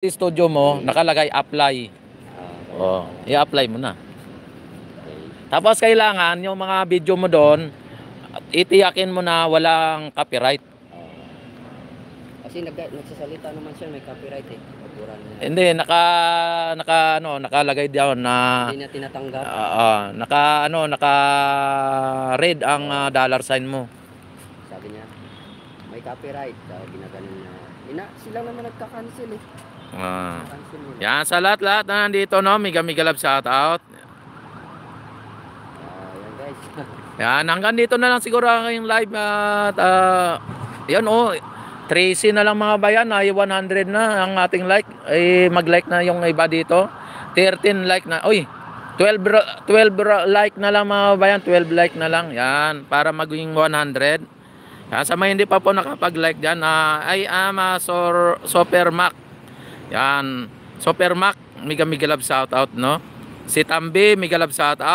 studio mo, nakalagay apply. Oh, i-apply mo na. Tapos kailangan yung mga video mo doon, itiyakin mo na walang copyright. Kasi nagsasalita naman siya, may copyright eh. Hindi, nakalagay diyan na hindi na tinatanggap. naka-red ang dollar sign mo. Sabi niya, may copyright. Ginaganon na. Sila naman nagka-cancel eh. Yan sa lahat na nandito, no, Mega Love shout out. Yan guys. Yan, hanggang dito na lang siguro ang yung live at yan oh, 13 na lang mga bayan, ay 100 na ang ating like. Ay mag-like na yung iba dito. 13 like na. Uy, 12 like na lang mga bayan, 12 like na lang. Yan, para maging 100. Yan, sa mga hindi pa po nakapag-like diyan, I am Super Mac. Yan, Super Mac, Mega Love shout out, no. Si Tambi, Mega Love shout out.